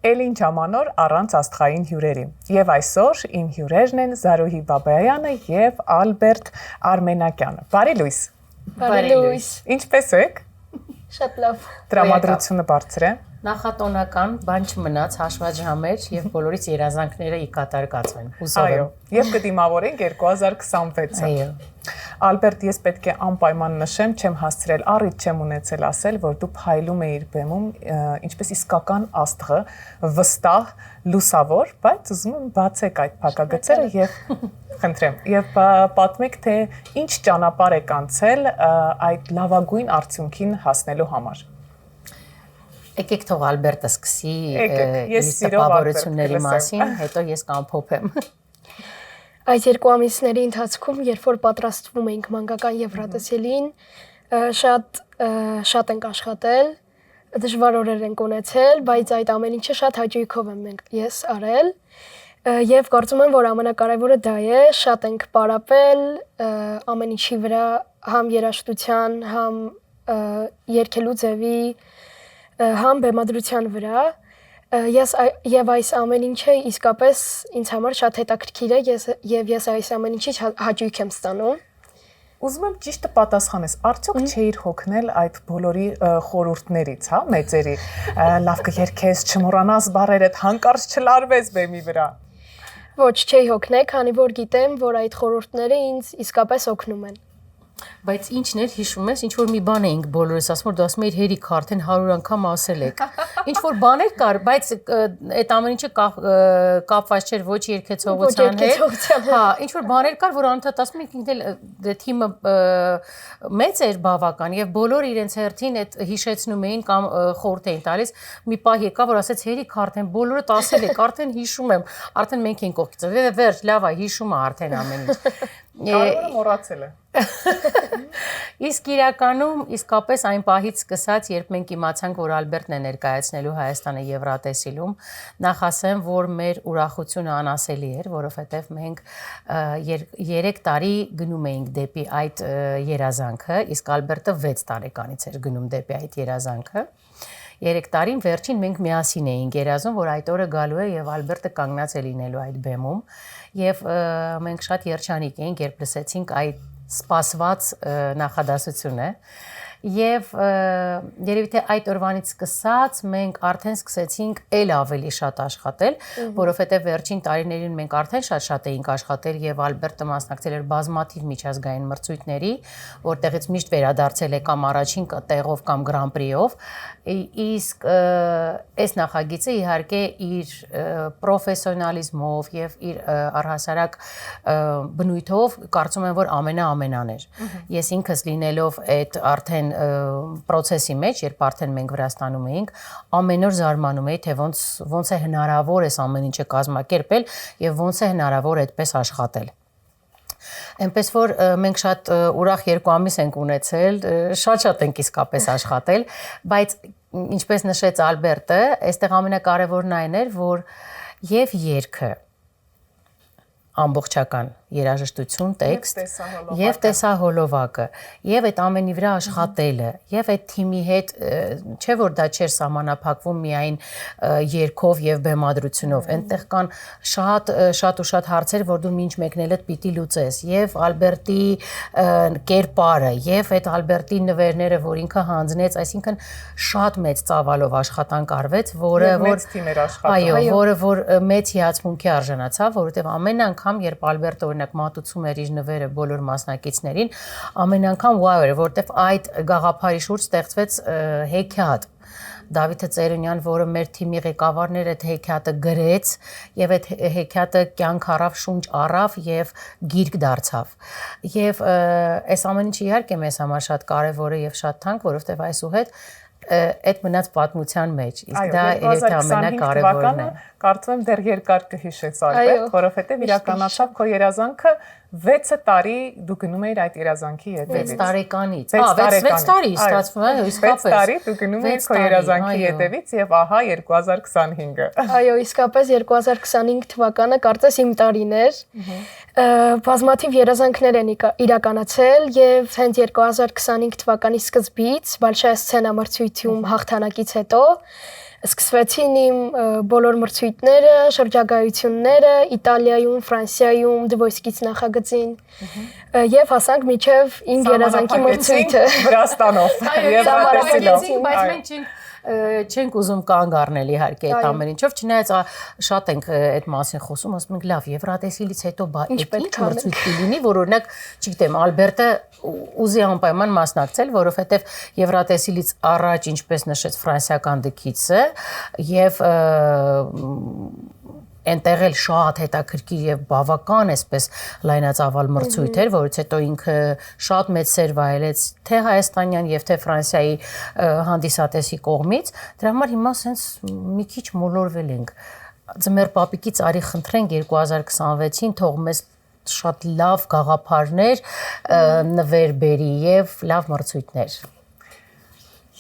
Էլին Ջամանոր առանց աստղային հյուրերի։ Եվ այսօր իմ հյուրերն են Զարուհի Բաբայանը եւ Ալբերտ Արմենակյանը։ Բարի լույս։ Բարի լույս։ Ինչպե՞ս եք։ Շատ լավ։ Տրամադրությունը բարձր է։ Նախատոնական բան չմնաց, հաշվաժամեր եւ բոլորից երազանքները ի կատար կացվեն։ Այո, եւ կդիմավորենք 2026-ը։ Այո։ Ալբերտ, ես պետք է անպայման նշեմ, չեմ հասցրել, առիթ չեմ ունեցել ասել, որ դու փայլում էիր բեմում, ինչպես իսկական աստղը, վստահ, լուսավոր, բայց ուզում եմ բացեք այդ փակագծերը եւ խնդրեմ, եւ պատմեք, թե ինչ ճանապարհ եք անցել այդ լավագույն արդյունքին հասնելու համար։ Եկեք թող Ալբերտը սկսի ես տպավորությունների մասին, հետո ես կամփոփեմ։ Այս 2 ամիսների ընթացքում, երբ որ պատրաստվում էինք մանկական Եվրատեսիլին, շատ ենք աշխատել, դժվար օրեր ենք ունեցել, բայց այդ ամեն ինչը շատ հաճույքով եմ ես արել, եւ կարծում եմ, որ ամենակարևորը դա է, շատ ենք պարապել ամեն ինչի վրա, համ երաժշտության, համ երգելու ձևի, համ բեմադրության վրա, եւ այս ամեն ինչը իսկապես ինձ համար շատ հետաքրքիր է եւ ես այս ամեն ինչից հաճույք եմ ստանում։ Ուզում եմ ճիշտը պատասխանես, արդյոք չէիր հոգնել այդ բոլորի խորհուրդներից, հա, մեծերի, լավ կերքես, չմոռանաս բառերդ, հանկարծ չլարվես բեմի վրա։ Ոչ, չէի հոգնել, քանի որ գիտեմ, որ այդ խորհուրդները ինձ իսկապես օգնում են։ Բայց ինչն էր հիշում ես, ինչ որ մի բան էինք բոլորս ասում, որ դու ասում էիր հերիք արդեն 100 անգամ ասել եք։ Ինչ որ բաներ կար, բայց այդ ամեն ինչը կապված չէր ոչ երգեցողության հետ։ Հա, ինչ որ բաներ կար, որ անընդհատ ասում ենք ինքն էլ թիմը մեծ էր բավական եւ բոլորը իրենց հերթին այդ հիշեցնում էին կամ խորհուրդ էին տալիս։ Մի պահ եկա, որ ասեց հերիք արդեն բոլորը ասել եք, արդեն հիշում եմ, արդեն մենք ենք կողքից։ Վերջ, լավ է, հիշում է արդեն ամեն ինչ։ Կարևորը մոռացել է։ Իսկ իրականում իսկապես այն պահից սկսած, երբ մենք իմացանք, որ Ալբերտն է ներկայացնելու Հայաստանը Եվրատեսիլում, նախ ասեմ, որ մեր ուրախությունը անասելի էր, որովհետև մենք 3 տարի գնում էինք դեպի այդ երազանքը, իսկ Ալբերտը 6 տարեկանից էր գնում դեպի այդ երազանքը։ 3 տարին վերջին մենք միասին էինք երազում, որ այդ օրը գալու է եւ Ալբերտը կանգնած է լինելու այդ բեմում եւ մենք շատ երջանիկ էինք, երբ լսեցինք այդ սպասված նախադասությունը եւ երևի թե այդ օրվանից սկսած մենք արդեն սկսեցինք ել ավելի շատ աշխատել, որովհետեւ վերջին տարիներին մենք արդեն շատ էինք աշխատել եւ Ալբերտը մասնակցել էր բազմաթիվ միջազգային մրցույթների, որտեղից միշտ վերադարձել է կամ առաջին տեղով կամ Գրան-պրիով, իսկ այս նախագիծը իհարկե իր պրոֆեսիոնալիզմով եւ իր առհասարակ բնույթով կարծում եմ որ ամենան էր։ Ես ինքս լինելով այդ արդեն process-ի մեջ, երբ արդեն մենք Վրաստանում էինք, ամեն օր զարմանում էի, թե ոնց է հնարավոր այս ամեն ինչը կազմակերպել եւ ոնց է հնարավոր այդպես աշխատել։ Այնպես որ մենք շատ ուրախ 2 ամիս ենք ունեցել, շատ ենք իսկապես աշխատել, բայց ինչպես նշեց Ալբերտը, այստեղ ամենակարևորն այն էր, որ եւ երգը ամբողջական երաժշտություն, տեքստ եւ տեսահոլովակը եւ այդ ամենի վրա աշխատելը եւ այդ թիմի հետ չէ որ դա չէր սահմանափակվում միայն երգով եւ բեմադրությունով այնտեղ կան շատ հարցեր որ դու մինչ մեկնելդ պիտի լուծես եւ Ալբերտի կերպարը եւ այդ Ալբերտի նվերները որ ինքը հանձնեց այսինքն շատ մեծ ծավալով աշխատանք արվեց որը մեծ թիմ էր աշխատում այո որ մեծ հիացմունքի արժանացավ որովհետեւ ամեն անգամ երբ Ալբերտը մատուցում էր իր նվերը բոլոր մասնակիցներին, ամեն անգամ վայ էր, որտեվ այդ գաղափարի շուրջ ստեղծվեց հեքիաթ։ Դավիթը Ծերունյան, որը մեր թիմի ղեկավարն էր, այդ հեքիաթը գրեց եւ այդ հեքիաթը կյանք առավ, շունչ առավ եւ գիրք դարձավ։ Եվ այս ամեն ինչը իհարկե մեզ համար շատ կարեւոր է եւ շատ թանկ, որովհետեւ այսուհետ այդ մնաց պատմության մեջ, իսկ դա երբ ամենակարևորն է։ Կարծում եմ դեռ երկար կհիշես Ալբերտ, որովհետև իրականացավ քո երազանքը 6 տարի դու գնում էիր այդ երազանքի հետևից։ 6 տարեկանից։ 6 տարի ստացվում է, իսկապես։ 6 տարի դու գնում էիր քո երազանքի հետևից եւ ահա 2025-ը։ Այո, իսկապես 2025 թվականը կարծես իմ տարին էր։ Բազմաթիվ երազանքներ են իրականացել եւ հենց 2025 թվականի սկզբից Բալշայա սցենա մրցույթում հաղթանակից հետո սկսվեցին իմ բոլոր մրցույթները, շրջագայությունները Իտալիայում, Ֆրանսիայում, Դվոյսկից նախագծին եւ հասանք միջև իմ երազանքի մրցույթը Վրաստանով Եվրատեսիլով, բայց մենք չենք ուզում կանգ առնել իհարկե այդ ամեն ինչով, չնայած շատ ենք այդ մասին խոսում, ասում ենք լավ, Եվրատեսիլից հետո բա ինչ մրցույթ կլինի, որ օրինակ, չգիտեմ, Ալբերտը ուզի անպայման մասնակցել, որովհետև Եվրատեսիլից առաջ, ինչպես նշեց ֆրանսիական դքիցը, եւ այնտեղ էլ շատ հետաքրքիր եւ բավական էսպես լայնածավալ մրցույթ էր, որից հետո ինքը շատ մեծ սեր վայելեց թե հայաստանյան եւ թե Ֆրանսիայի հանդիսատեսի կողմից, դրա համար հիմա սենց մի քիչ մոլորվել ենք։ Ձմեռ պապիկից արի խնդրենք 2026-ին թող մեզ շատ լավ գաղափարներ նվեր բերի եւ լավ մրցույթներ։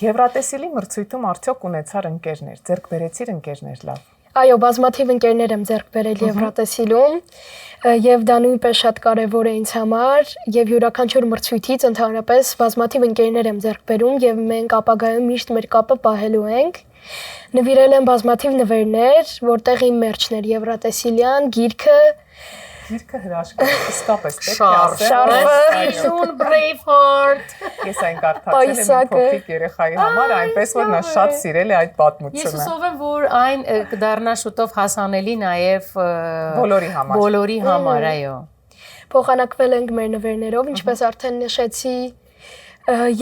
Եվրատեսիլի մրցույթում արդյոք ունեցար ընկերներ, ձեռք բերեցիր ընկերներ լավ։ Այո, բազմաթիվ ընկերներ եմ ձեռք բերել Եվրատեսիլում եւ դա նույնպես շատ կարեւոր է ինձ համար եւ յուրաքանչյուր մրցույթից ընդհանրապես բազմաթիվ ընկերներ եմ ձեռք բերում եւ մենք ապագայում միշտ մեր կապը պահելու ենք։ Նվիրել եմ բազմաթիվ նվերներ, որտեղ իմ մերչն էր Եվրատեսիլյան, գիրքը հրաշք, իսկապես Շարֆը, Braveheart։ Ես այն կարդացել եմ փոքրիկ երեխայի համար, այնպես որ նա շատ սիրել է այդ պատմությունը։ Ես հուսով եմ, որ այն կդառնա շուտով հասանելի նաև բոլորի համար, այո։ Փոխանակվել ենք մեր նվերներով, ինչպես արդեն նշեցի,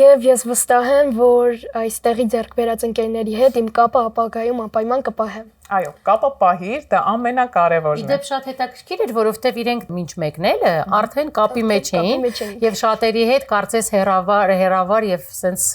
եւ ես վստահ եմ, որ այստեղի ձեռք բերած ընկերների հետ իմ կապը ապագայում անպայման կպահեմ։ Այո, կապը պահիր, դա ամենակարևորն է։ Իդեպ շատ հետաքրքիր էր, որովհետև իրենք մինչ մեկնելը արդեն կապի մեջ էին եւ շատերի հետ կարծես հերավար եւ սենց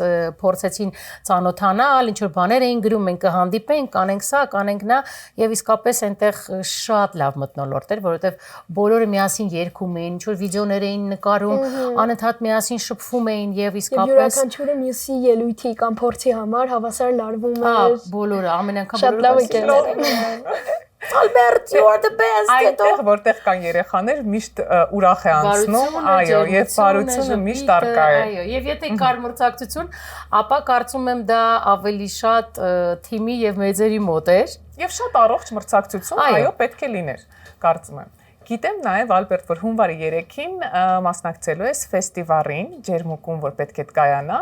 փորձեցին ծանոթանալ, ինչ որ բաներ էին գրում, մենք կհանդիպենք, կանենք սա, կանենք նա եւ իսկապես այնտեղ շատ լավ մթնոլորտ էր, որովհետև բոլորը միասին երգում էին, ինչ որ վիդեոներ էին նկարում, անընդհատ միասին շփվում էին եւ իսկապես յուրաքանչյուրը մյուսի ելույթի կամ փորձի համար հավասար լարվում էր։ Բոլորը ամեն անգամ շատ լավ եկել։ Albert, you are the best։ Այդտեղ որտեղ կան երեխաներ, միշտ ուրախ է անցնում, այո, եւ բարությունը միշտ արկա է։ Այո, եւ եթե կար մրցակցություն, ապա կարծում եմ դա ավելի շատ թիմի եւ մեծերի մոտ էր։ Եվ շատ առողջ մրցակցություն, այո, պետք է լիներ, կարծում եմ։ Գիտեմ նաև Ալբերտ, որ հունվարի 3-ին մասնակցելու ես ֆեստիվալին Ջերմուկում, որ պետք է կայանա,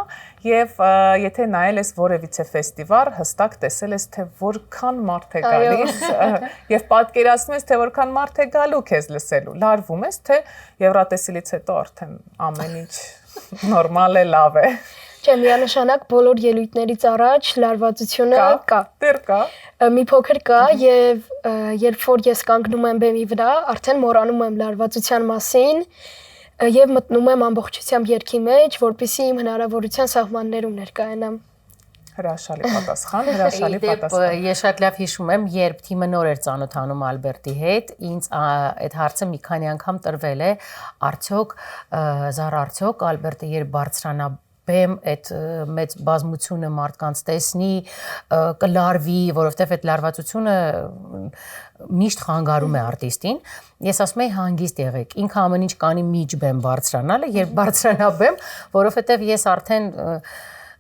եւ եթե նայել ես որևիցե ֆեստիվալ, հստակ տեսել ես թե որքան մարդ է գալիս եւ պատկերացնում ես թե որքան մարդ է գալու քեզ լսելու։ Լարվում ես թե Եվրատեսիլից հետո արդեն ամեն ինչ նորմալ է, լավ է։ Չէ, միանշանակ բոլոր ելույթներից առաջ լարվածությունը կա։ Դեռ կա։ Մի փոքր կա եւ երբ որ ես կանգնում եմ բեմի վրա, արդեն մոռանում եմ լարվածության մասին եւ մտնում եմ ամբողջությամբ երգի մեջ, որպեսզի իմ հնարավորության սահմաններում ներկայանամ։ Հրաշալի պատասխան, հրաշալի պատասխան։ Ես շատ լավ հիշում եմ, երբ թիմը նոր էր ծանոթանում Ալբերտի հետ, ինձ այդ հարցը մի քանի անգամ տրվել է, արդյոք Ալբերտը երբ բարձրանա բեմ այդ մեծ բազմությունը մարդկանց տեսնի, կլարվի, որովհետև այդ լարվածությունը միշտ խանգարում է արտիստին։ Ես ասում եի հանգիստ եղեք, ինքը ամեն ինչ կանի միջ բեմ բարձրանալը, երբ բարձրանա բեմ, որովհետև ես արդեն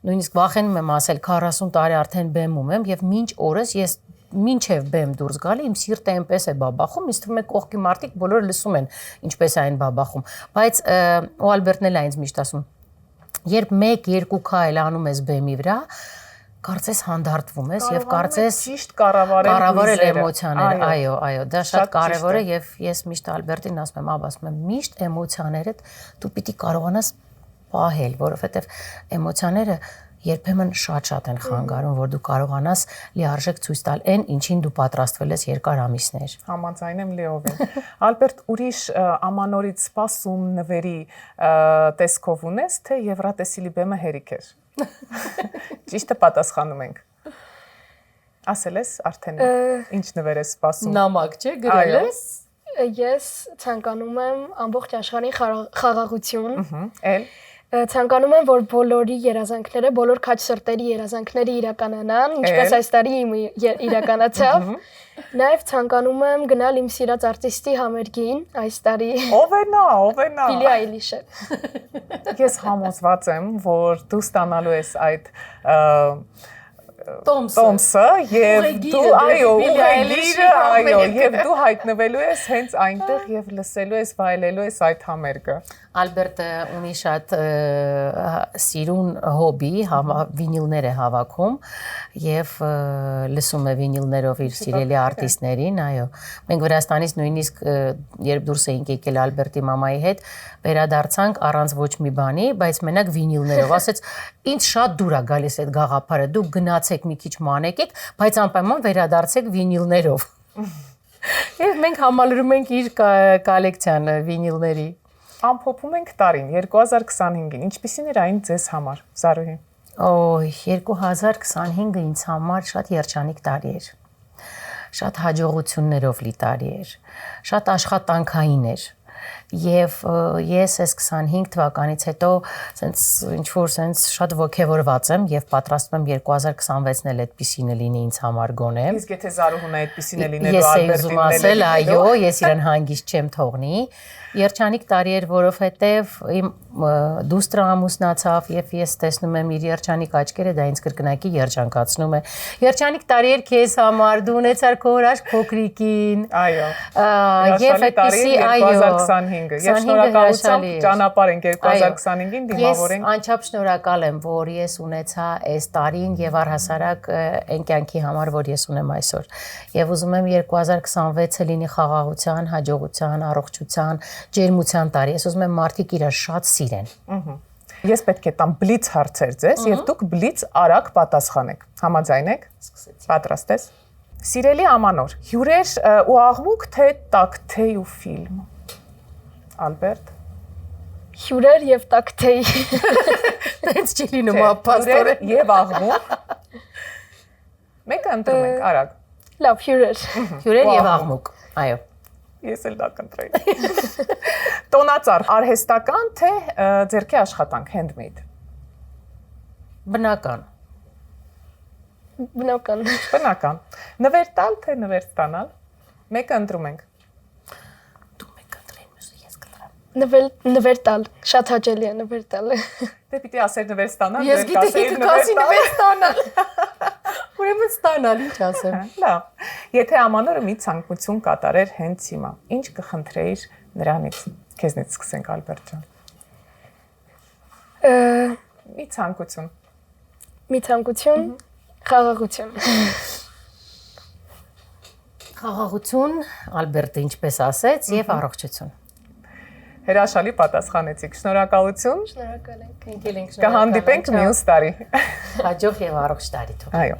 նույնիսկ վախենում եմ ասել 40 տարի արդեն բեմում եմ եւ մինչ օրս ես մինչև բեմ դուրս գալի իմ սիրտը այնպես է բաբախում, ինձ թվում է կողքի մարդիկ բոլորը լսում են ինչպես այն բաբախում, բայց ու Ալբերտն էլ ինձ միշտ ասում երբ 1-2 քայլ անում ես բեմի վրա, կարծես հանդարտվում ես եւ կարծես ճիշտ կառավարել էմոցիաները, այո, դա շատ կարեւոր է եւ ես միշտ Ալբերտին ասում եմ, միշտ էմոցիաներդ դու պիտի կարողանաս պահել, որովհետեւ էմոցիաները երբեմն շատ են խանգարում, որ դու կարողանաս լիարժեք ցույց տալ այն, ինչին դու պատրաստվել ես երկար ամիսներ։ Համաձայն եմ Լեովին։ Ալբերտ, ուրիշ ամանորից սպասում նվերի տեսքով ունես, թե Եվրատեսիլի բեմը հերիք էր։ Ճիշտը պատասխանում ենք։ Ասել ես արդեն ինչ նվեր ես սպասում։ Նամակ, չէ՞, գրել ես։ Ես ցանկանում եմ ամբողջ աշխարհի խաղաղություն։ Էլ Ցանկանում եմ, որ բոլորի երազանքները, բոլոր քաջ սրտերի երազանքները իրականանան, ինչպես այս տարի իմ իրականացավ։ Նաև ցանկանում եմ գնալ իմ սիրած արտիստի համերգին այս տարի։ Ով է նա։ Բիլի Այլիշը։ Ես համոզված եմ, որ դու ստանալու ես այդ Տոմսը եւ դու ուղեգիրը, եւ դու հայտնվելու ես հենց այնտեղ եւ լսելու ես, վայելելու ես այդ համերգը։ Ալբերտը ունի շատ սիրուն հոբի, վինիլներ է հավաքում եւ լսում է վինիլներով իր սիրելի արտիստներին, այո։ Մենք Վրաստանից նույնիսկ երբ դուրս էինք եկել Ալբերտի մամայի հետ, վերադարձանք առանց ոչ մի բանի, բայց մենակ վինիլներով։ Ասեց, ինձ շատ դուր է գալիս այդ գաղափարը, դուք գնացեք մի քիչ մանեկեք, բայց անպայման վերադարձեք վինիլներով։ Եվ մենք համալրում ենք իր կոլեկցիան վինիլների։ Ամփոփում ենք տարին 2025-ին։ Ինչպիսին էր այն ձեզ համար, Զարուհի։ Օй, 2025-ը ինձ համար շատ երջանիկ տարի էր։ Շատ հաջողություններով լի տարի էր։ Շատ աշխատանքային էր։ Եվ ես այս 25 թվականից հետո սենց ինչ որ սենց շատ ողջավորված եմ եւ պատրաստվում եմ 2026-ն էլ այդպեսին լինի ինձ համար գոնե։ Իսկ եթե Զարուհուն այդպեսին լինելու Ալբերտին ասել, այո, ես իրեն հանգիստ չեմ թողնի։ Երջանիկ տարի էր, որովհետեւ իմ դուստրը ամուսնացավ եւ ես տեսնում եմ իր երջանիկ աչքերը, դա ինձ կրկնակի երջանկացնում է։ Երջանիկ տարի էր քեզ համար, դու ունեցար քո հորաշ փոքրիկին։ Այո։ Եվ այդպեսի, այո, 2025-ը։ Եվ շնորհակալությամբ ճանապարհ ենք 2025-ին դիմավորենք։ Ես անչափ շնորհակալ եմ, որ ես ունեցա այս տարին եւ առհասարակ այն կյանքի համար, որ ես ունեմ այսօր։ Եվ ուզում եմ 2026-ը լինի խաղաղության, հաջողության, առողջության, ջերմության տարի։ Ես ուզում եմ մարդիկ իրար շատ սիրեն։ Ես պետք է տամ բլից հարցեր ձեզ եւ դուք բլից արագ պատասխանեք։ Համաձայն եք։ Պատրաստ ես։ Սիրելի Ամանոր, հյուրեր ու աղմուկ թե տաքթեյ ու ֆիլմ։ Ալբերտ։ Հյուրեր եւ տաքթեյ։ Տենց չի լինում ապաստորը եւ աղմուկ։ Մեկը ընտրում ենք արագ։ Լավ, հյուրեր։ Հյուրեր եւ աղմուկ։ Այո։ Ես էլ դա կընտրեի։ Տոնածառ արհեստական թե ձեռքի աշխատանք handmade։ Բնական։ Բնական։ Բնական։ Նվեր տալ թե նվեր ստանալ։ Մեկը ընտրում ենք։ Դու մեկ ընտրեն, ես կընտրեմ։ Նվեր տալ, շատ հաճելի է նվեր տալը։ Դե պիտի ասեր նվեր ստանալ, Ես գիտեի կասի նվեր ստանալ։ Ուրեմն ստանալ, ինչ ասեմ։ Լավ։ Եթե Ամանորը մի ցանկություն կատարեր հենց հիմա, ինչ կխնդրեիր նրանից։ Քեզնից սկսենք Ալբերտ ջան։ Մի ցանկություն։ Մի ցանկություն, խաղաղություն։ Խաղաղություն, Ալբերտը ինչպես ասեց, եւ առողջություն։ Հրաշալի պատասխանեցիք։ Շնորհակալություն։ Շնորհակալ ենք։ Եկել ենք Կհանդիպենք մյուս տարի։ Հաջող եւ առողջ տարի թող։ Այո։